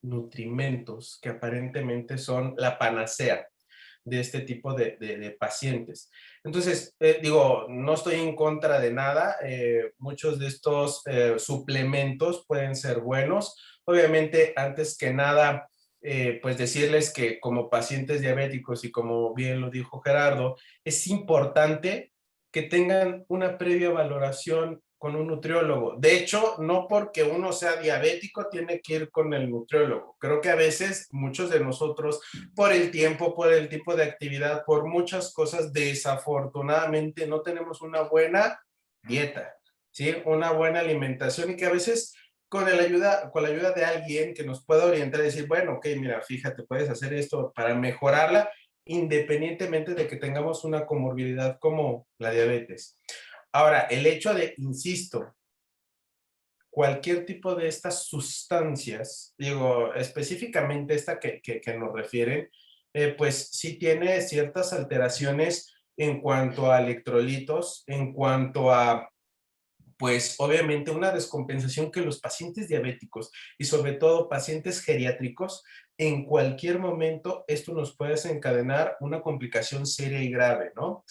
Speaker 3: nutrimentos que aparentemente son la panacea de este tipo de pacientes. Entonces, digo, no estoy en contra de nada. Muchos de estos suplementos pueden ser buenos. Obviamente, antes que nada, pues decirles que como pacientes diabéticos y como bien lo dijo Gerardo, es importante que tengan una previa valoración con un nutriólogo. De hecho, no porque uno sea diabético tiene que ir con el nutriólogo. Creo que a veces muchos de nosotros, por el tiempo, por el tipo de actividad, por muchas cosas, desafortunadamente no tenemos una buena dieta, ¿sí? Una buena alimentación y que a veces con la ayuda de alguien que nos pueda orientar y decir, bueno, ok, mira, fíjate, puedes hacer esto para mejorarla, independientemente de que tengamos una comorbilidad como la diabetes. Ahora, el hecho de, insisto, cualquier tipo de estas sustancias, digo, específicamente esta que nos refieren, pues sí tiene ciertas alteraciones en cuanto a electrolitos, en cuanto a pues obviamente una descompensación que los pacientes diabéticos y sobre todo pacientes geriátricos, en cualquier momento esto nos puede desencadenar una complicación seria y grave, ¿no?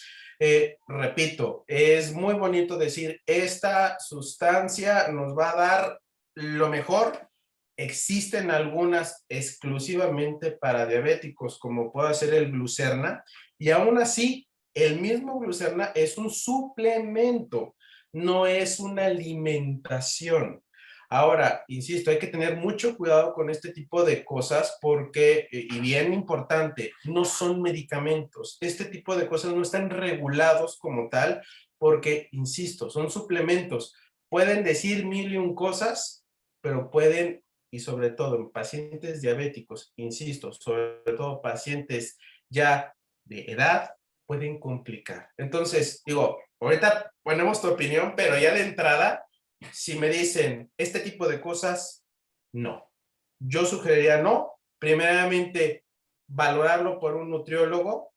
Speaker 3: Repito, es muy bonito decir, esta sustancia nos va a dar lo mejor. Existen algunas exclusivamente para diabéticos, como puede ser el Glucerna, y aún así, el mismo Glucerna es un suplemento, no es una alimentación. Ahora, insisto, hay que tener mucho cuidado con este tipo de cosas porque, y bien importante, no son medicamentos. Este tipo de cosas no están regulados como tal porque, insisto, son suplementos. Pueden decir mil y un cosas, pero pueden, y sobre todo en pacientes diabéticos, insisto, sobre todo pacientes ya de edad, pueden complicar. Entonces, digo, ahorita ponemos tu opinión, pero ya de entrada, si me dicen este tipo de cosas, no. Yo sugeriría no. Primeramente, valorarlo por un nutriólogo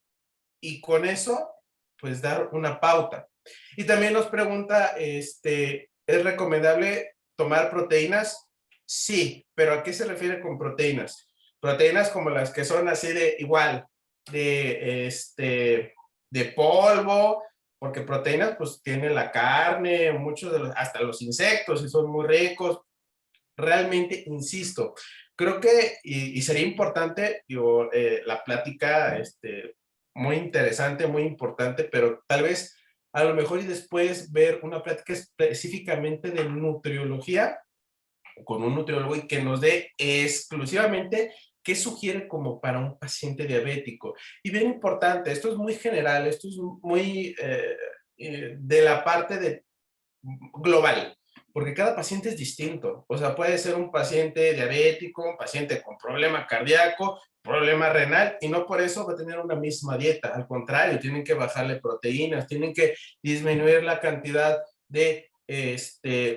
Speaker 3: y con eso, pues dar una pauta. Y también nos pregunta, ¿es recomendable tomar proteínas? Sí, pero ¿a qué se refiere con proteínas? Proteínas como las que son así de igual, de polvo, porque proteínas pues tiene la carne, muchos de los, hasta los insectos y son muy ricos. Realmente, insisto, creo que, y sería importante, digo, la plática, muy interesante, muy importante, pero tal vez a lo mejor y después ver una plática específicamente de nutriología con un nutriólogo y que nos dé exclusivamente qué sugiere como para un paciente diabético. Y bien importante, esto es muy general, esto es muy de la parte de global, porque cada paciente es distinto. O sea, puede ser un paciente diabético, un paciente con problema cardíaco, problema renal, y no por eso va a tener una misma dieta. Al contrario, tienen que bajarle proteínas, tienen que disminuir la cantidad de,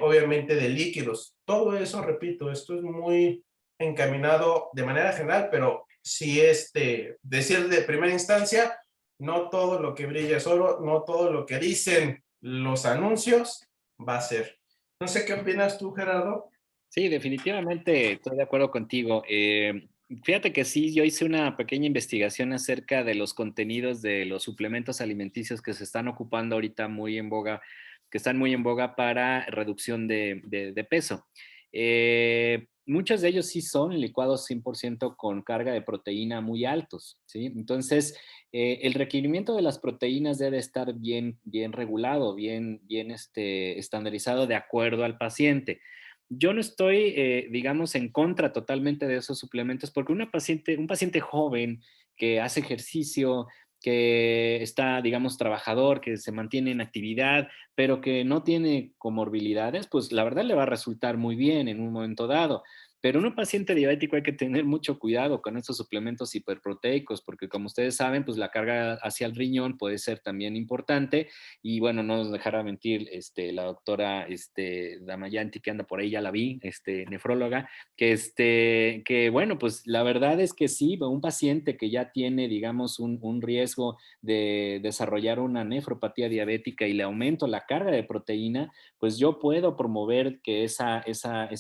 Speaker 3: obviamente, de líquidos. Todo eso, repito, esto es muy encaminado de manera general, pero si decir de primera instancia, no todo lo que brilla es oro, no todo lo que dicen los anuncios va a ser. No sé qué opinas tú, Gerardo.
Speaker 2: Sí, definitivamente estoy de acuerdo contigo. Fíjate que sí, yo hice una pequeña investigación acerca de los contenidos de los suplementos alimenticios que se están ocupando ahorita muy en boga, que están muy en boga para reducción de peso. Muchos de ellos sí son licuados 100% con carga de proteína muy altos, ¿sí? Entonces, el requerimiento de las proteínas debe estar bien regulado, estandarizado de acuerdo al paciente. Yo no estoy, digamos, en contra totalmente de esos suplementos porque un paciente joven que hace ejercicio, que está, digamos, trabajador, que se mantiene en actividad, pero que no tiene comorbilidades, pues la verdad le va a resultar muy bien en un momento dado. Pero en un paciente diabético hay que tener mucho cuidado con estos suplementos hiperproteicos, porque como ustedes saben, pues la carga hacia el riñón puede ser también importante. Y bueno, no nos dejará mentir la doctora Damayanti, que anda por ahí, ya la vi, nefróloga, que bueno, pues la verdad es que sí, un paciente que ya tiene, digamos, un riesgo de desarrollar una nefropatía diabética y le aumento la carga de proteína, pues yo puedo promover que esa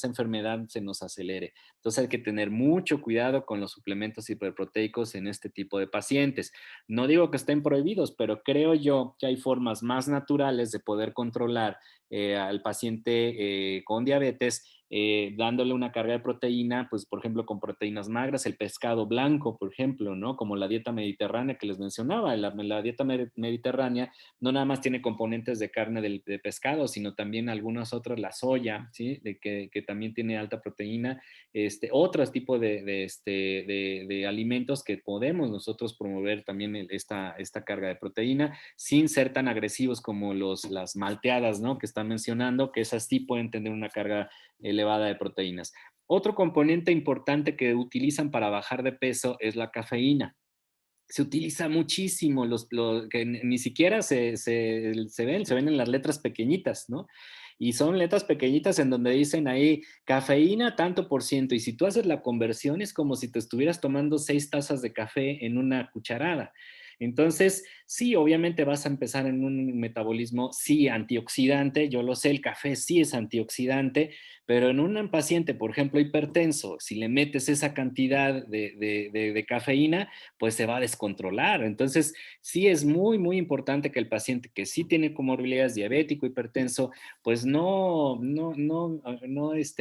Speaker 2: enfermedad se nos acelere. Entonces hay que tener mucho cuidado con los suplementos hiperproteicos en este tipo de pacientes. No digo que estén prohibidos, pero creo yo que hay formas más naturales de poder controlar al paciente con diabetes, dándole una carga de proteína, pues por ejemplo con proteínas magras, el pescado blanco, por ejemplo, ¿no? Como la dieta mediterránea que les mencionaba. La dieta mediterránea no nada más tiene componentes de carne de pescado, sino también algunas otras, la soya, ¿sí? Que también tiene alta proteína, otros tipos de alimentos que podemos nosotros promover también esta carga de proteína sin ser tan agresivos como las malteadas, ¿no? Que están mencionando, que esas sí pueden tener una carga elevada de proteínas. Otro componente importante que utilizan para bajar de peso es la cafeína. Se utiliza muchísimo, que ni siquiera se ven en las letras pequeñitas, ¿no? Y son letras pequeñitas en donde dicen ahí cafeína tanto por ciento. Y si tú haces la conversión, es como si te estuvieras tomando 6 tazas de café en una cucharada. Entonces, sí, obviamente vas a empezar en un metabolismo, sí, antioxidante. Yo lo sé, el café sí es antioxidante, pero en un paciente, por ejemplo, hipertenso, si le metes esa cantidad de cafeína, pues se va a descontrolar. Entonces, sí es muy importante que el paciente que sí tiene comorbilidades diabético, hipertenso, pues no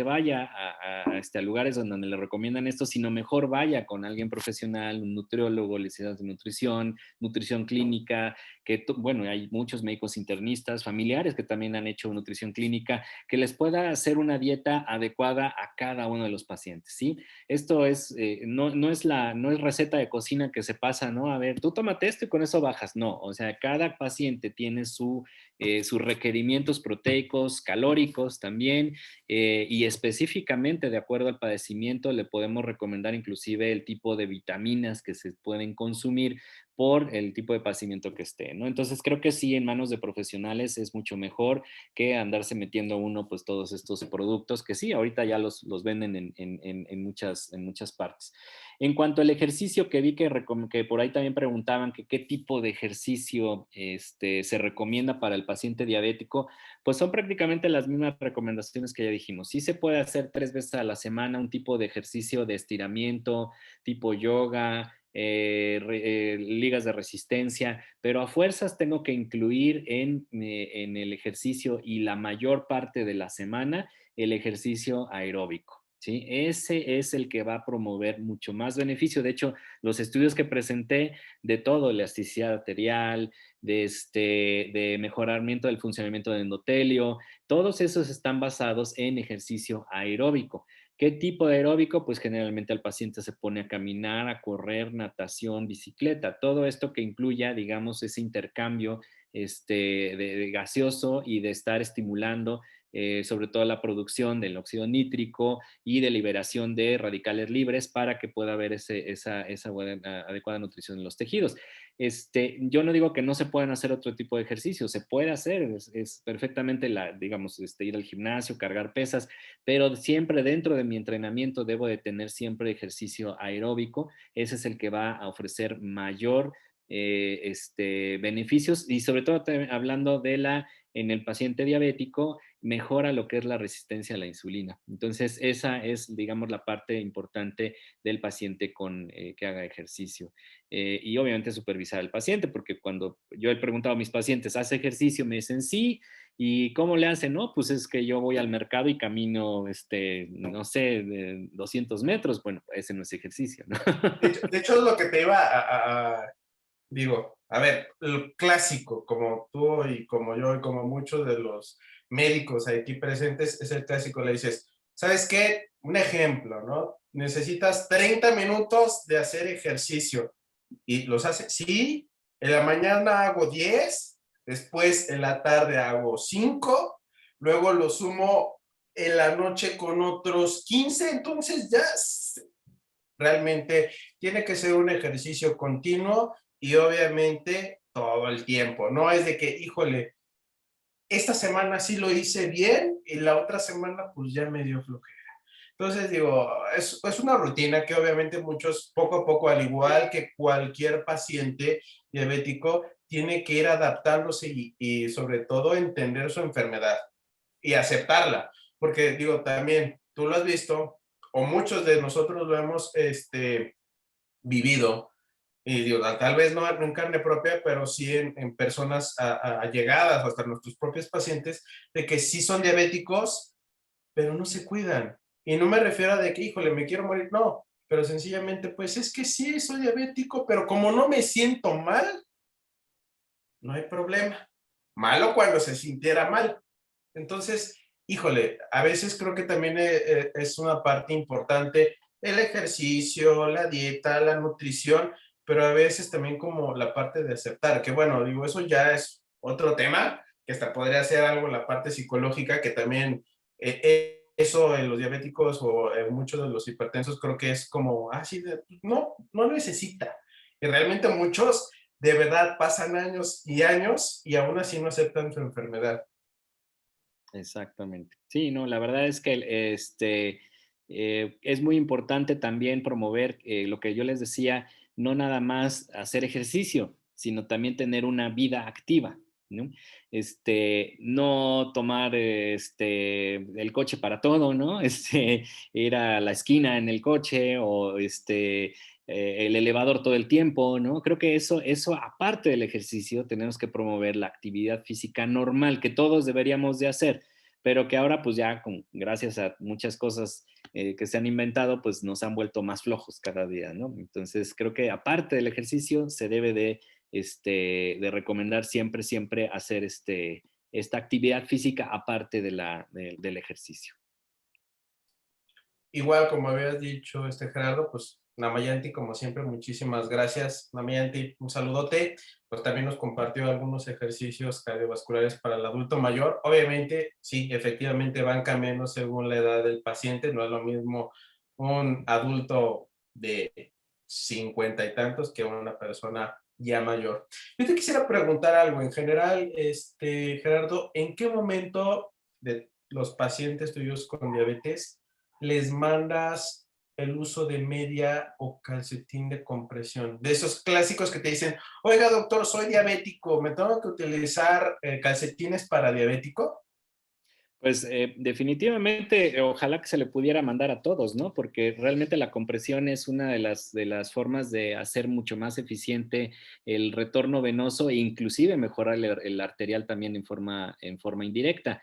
Speaker 2: vaya a lugares donde le recomiendan esto, sino mejor vaya con alguien profesional, un nutriólogo, licenciado de nutrición clínica, bueno, hay muchos médicos internistas, familiares que también han hecho nutrición clínica, que les pueda hacer una dieta adecuada a cada uno de los pacientes, ¿sí? Esto no es receta de cocina que se pasa, ¿no? A ver, tú tómate esto y con eso bajas. No, o sea, cada paciente tiene sus requerimientos proteicos, calóricos también, y específicamente de acuerdo al padecimiento le podemos recomendar inclusive el tipo de vitaminas que se pueden consumir por el tipo de padecimiento que esté, ¿no? Entonces creo que sí, en manos de profesionales es mucho mejor que andarse metiendo uno, pues todos estos productos que sí, ahorita ya los venden en muchas partes. En cuanto al ejercicio que vi que por ahí también preguntaban que qué tipo de ejercicio se recomienda para el paciente diabético, pues son prácticamente las mismas recomendaciones que ya dijimos. Sí se puede hacer 3 veces a la semana un tipo de ejercicio de estiramiento, tipo yoga, ligas de resistencia, pero a fuerzas tengo que incluir en el ejercicio y la mayor parte de la semana el ejercicio aeróbico. ¿Sí? Ese es el que va a promover mucho más beneficio. De hecho, los estudios que presenté de todo, elasticidad arterial, de mejoramiento del funcionamiento del endotelio, todos esos están basados en ejercicio aeróbico. ¿Qué tipo de aeróbico? Pues generalmente el paciente se pone a caminar, a correr, natación, bicicleta, todo esto que incluya, digamos, ese intercambio de gaseoso y de estar estimulando sobre todo la producción del óxido nítrico y de liberación de radicales libres para que pueda haber esa adecuada nutrición en los tejidos. Yo no digo que no se puedan hacer otro tipo de ejercicio, se puede hacer, es perfectamente digamos, ir al gimnasio, cargar pesas, pero siempre dentro de mi entrenamiento debo de tener siempre ejercicio aeróbico. Ese es el que va a ofrecer mayor beneficios y sobre todo hablando en el paciente diabético, mejora lo que es la resistencia a la insulina. Entonces, esa es, digamos, la parte importante del paciente que haga ejercicio. Y obviamente supervisar al paciente, porque cuando yo he preguntado a mis pacientes, ¿hace ejercicio? Me dicen sí. ¿Y cómo le hacen? No, pues es que yo voy al mercado y camino, no sé, de 200 metros. Bueno, ese no es ejercicio, ¿no?
Speaker 3: De hecho, es lo que te iba digo, a ver, el clásico, como tú y como yo y como muchos de los médicos aquí presentes, es el clásico, le dices, ¿sabes qué? Un ejemplo, ¿no? Necesitas 30 minutos de hacer ejercicio y los hace, sí, en la mañana hago 10, después en la tarde hago 5, luego lo sumo en la noche con otros 15, entonces ya realmente tiene que ser un ejercicio continuo y obviamente todo el tiempo. No es de que, híjole, esta semana sí lo hice bien y la otra semana pues ya me dio flojera. Entonces digo, es una rutina que obviamente muchos poco a poco, al igual que cualquier paciente diabético, tiene que ir adaptándose y sobre todo entender su enfermedad y aceptarla. Porque digo, también tú lo has visto, o muchos de nosotros lo hemos vivido, y digo, tal vez no en carne propia, pero sí en personas allegadas o hasta nuestros propios pacientes, de que sí son diabéticos, pero no se cuidan. Y no me refiero a de que, híjole, me quiero morir, no, pero sencillamente, pues es que sí, soy diabético, pero como no me siento mal, no hay problema. Malo cuando se sintiera mal. Entonces, híjole, a veces creo que también es una parte importante el ejercicio, la dieta, la nutrición, pero a veces también como la parte de aceptar, que bueno, digo, eso ya es otro tema, que hasta podría ser algo en la parte psicológica, que también eso en los diabéticos o en muchos de los hipertensos creo que es como, sí, no, no necesita. Y realmente muchos de verdad pasan años y años y aún así no aceptan su enfermedad.
Speaker 2: Exactamente. Sí, no, la verdad es que es muy importante también promover lo que yo les decía, no nada más hacer ejercicio, sino también tener una vida activa, ¿no? No tomar el coche para todo, ¿no? Ir a la esquina en el coche o el elevador todo el tiempo, ¿no? Creo que eso aparte del ejercicio, tenemos que promover la actividad física normal que todos deberíamos de hacer, pero que ahora pues ya gracias a muchas cosas que se han inventado, pues nos han vuelto más flojos cada día, ¿no? Entonces creo que aparte del ejercicio se debe de recomendar siempre, siempre hacer esta actividad física aparte del ejercicio.
Speaker 3: Igual, como habías dicho, Gerardo, pues Namayanti, como siempre, muchísimas gracias. Namayanti, un saludote. Pues también nos compartió algunos ejercicios cardiovasculares para el adulto mayor. Obviamente, sí, efectivamente van cambiando según la edad del paciente. No es lo mismo un adulto de 50 y tantos que una persona ya mayor. Yo te quisiera preguntar algo en general, Gerardo, ¿en qué momento de los pacientes tuyos con diabetes les mandas el uso de media o calcetín de compresión? De esos clásicos que te dicen, oiga doctor, soy diabético, ¿me tengo que utilizar calcetines para diabético?
Speaker 2: Pues definitivamente, ojalá que se le pudiera mandar a todos, ¿no? Porque realmente la compresión es una de las formas de hacer mucho más eficiente el retorno venoso e inclusive mejorar el arterial también en forma indirecta.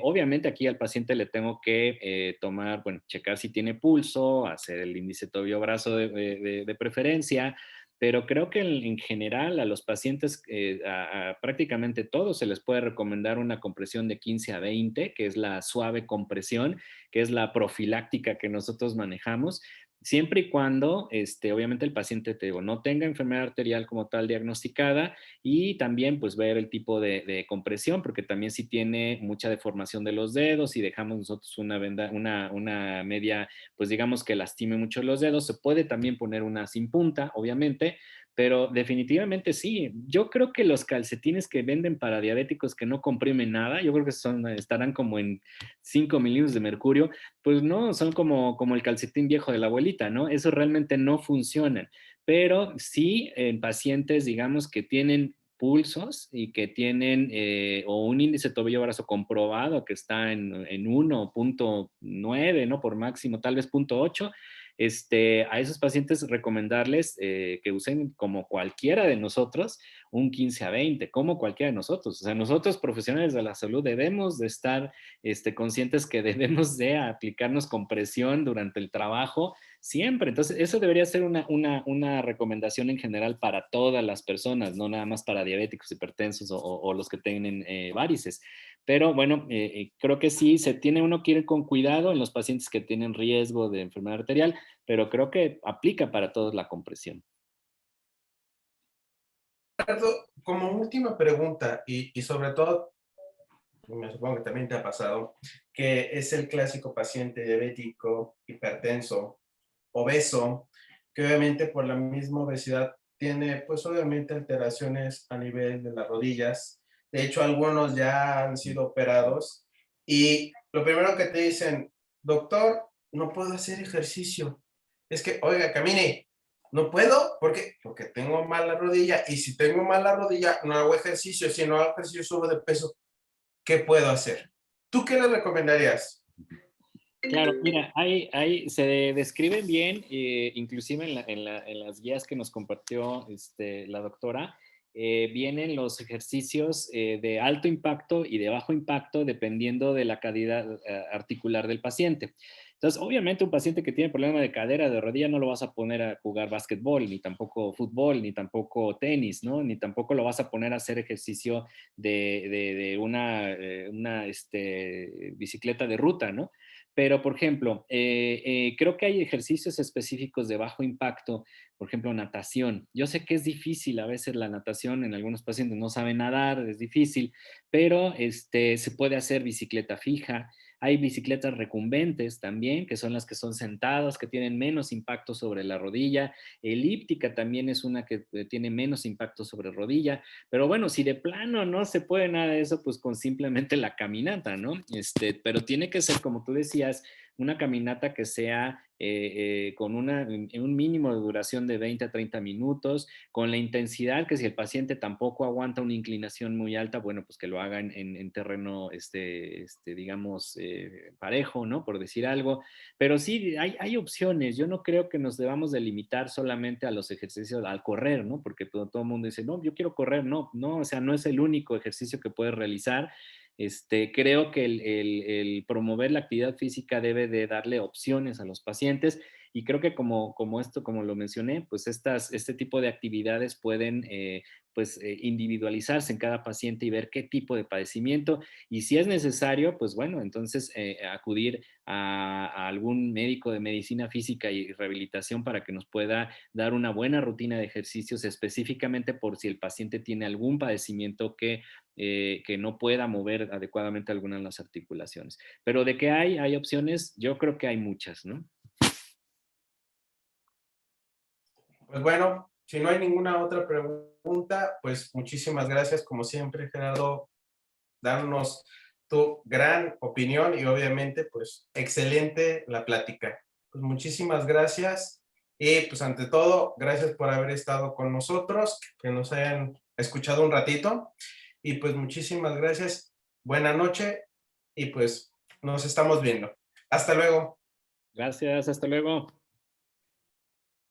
Speaker 2: Obviamente aquí al paciente le tengo que tomar, bueno, checar si tiene pulso, hacer el índice tobillo-brazo de preferencia, pero creo que en general a los pacientes, a prácticamente todos se les puede recomendar una compresión de 15 a 20, que es la suave compresión, que es la profiláctica que nosotros manejamos, siempre y cuando, obviamente el paciente, te digo, no tenga enfermedad arterial como tal diagnosticada y también pues ver el tipo de compresión, porque también si tiene mucha deformación de los dedos y dejamos nosotros una media, pues digamos que lastime mucho los dedos, se puede también poner una sin punta, obviamente, pero definitivamente sí. Yo creo que los calcetines que venden para diabéticos que no comprimen nada, yo creo que estarán como en 5 milímetros de mercurio, pues no, son como el calcetín viejo de la abuelita, ¿no? Eso realmente no funciona. Pero sí en pacientes, digamos, que tienen pulsos y que tienen o un índice tobillo-brazo comprobado que está en 1.9, ¿no? Por máximo, tal vez 0.8. A esos pacientes recomendarles que usen como cualquiera de nosotros un 15-20, como cualquiera de nosotros. O sea, nosotros profesionales de la salud debemos de estar conscientes que debemos de aplicarnos compresión durante el trabajo siempre. Entonces, eso debería ser una recomendación en general para todas las personas, no nada más para diabéticos, hipertensos o los que tienen varices. Pero bueno, creo que sí, se tiene uno que ir con cuidado en los pacientes que tienen riesgo de enfermedad arterial, pero creo que aplica para todos la compresión.
Speaker 3: Ricardo, como última pregunta, y sobre todo, me supongo que también te ha pasado, que es el clásico paciente diabético, hipertenso, obeso, que obviamente por la misma obesidad tiene, pues obviamente alteraciones a nivel de las rodillas. De hecho, algunos ya han sido operados y lo primero que te dicen, doctor, no puedo hacer ejercicio. Es que, oiga, camine. No puedo, ¿por qué? Porque tengo mala rodilla y si tengo mala rodilla no hago ejercicio. Si no hago ejercicio subo de peso. ¿Qué puedo hacer? ¿Tú qué le recomendarías?
Speaker 2: Claro, mira, se describen bien, inclusive en las guías que nos compartió la doctora, vienen los ejercicios de alto impacto y de bajo impacto dependiendo de la calidad articular del paciente. Entonces, obviamente un paciente que tiene problema de cadera, de rodilla, no lo vas a poner a jugar básquetbol, ni tampoco fútbol, ni tampoco tenis, ¿no? Ni tampoco lo vas a poner a hacer ejercicio de una bicicleta de ruta, ¿no? Pero, por ejemplo, creo que hay ejercicios específicos de bajo impacto, por ejemplo, natación. Yo sé que es difícil a veces la natación, en algunos pacientes no saben nadar, es difícil, pero se puede hacer bicicleta fija. Hay bicicletas recumbentes también, que son las que son sentadas, que tienen menos impacto sobre la rodilla. Elíptica también es una que tiene menos impacto sobre rodilla. Pero bueno, si de plano no se puede nada de eso, pues con simplemente la caminata, ¿no? Pero tiene que ser, como tú decías, una caminata que sea con un mínimo de duración de 20 a 30 minutos, con la intensidad que si el paciente tampoco aguanta una inclinación muy alta, bueno, pues que lo haga en terreno, digamos, parejo, ¿no? Por decir algo. Pero sí, hay opciones. Yo no creo que nos debamos de limitar solamente a los ejercicios, al correr, ¿no? Porque todo el mundo dice, no, yo quiero correr. No, no, o sea, no es el único ejercicio que puedes realizar. Creo que el promover la actividad física debe de darle opciones a los pacientes y creo que como lo mencioné, pues este tipo de actividades pueden individualizarse en cada paciente y ver qué tipo de padecimiento y si es necesario, pues bueno, entonces acudir a algún médico de medicina física y rehabilitación para que nos pueda dar una buena rutina de ejercicios específicamente por si el paciente tiene algún padecimiento que no pueda mover adecuadamente algunas de las articulaciones. Pero de que hay opciones, yo creo que hay muchas, ¿no?
Speaker 3: Pues bueno, si no hay ninguna otra pregunta, pues muchísimas gracias como siempre, Gerardo, darnos tu gran opinión y obviamente pues excelente la plática. Pues muchísimas gracias y pues ante todo, gracias por haber estado con nosotros, que nos hayan escuchado un ratito y pues muchísimas gracias, buena noche y pues nos estamos viendo. Hasta luego.
Speaker 2: Gracias, hasta luego.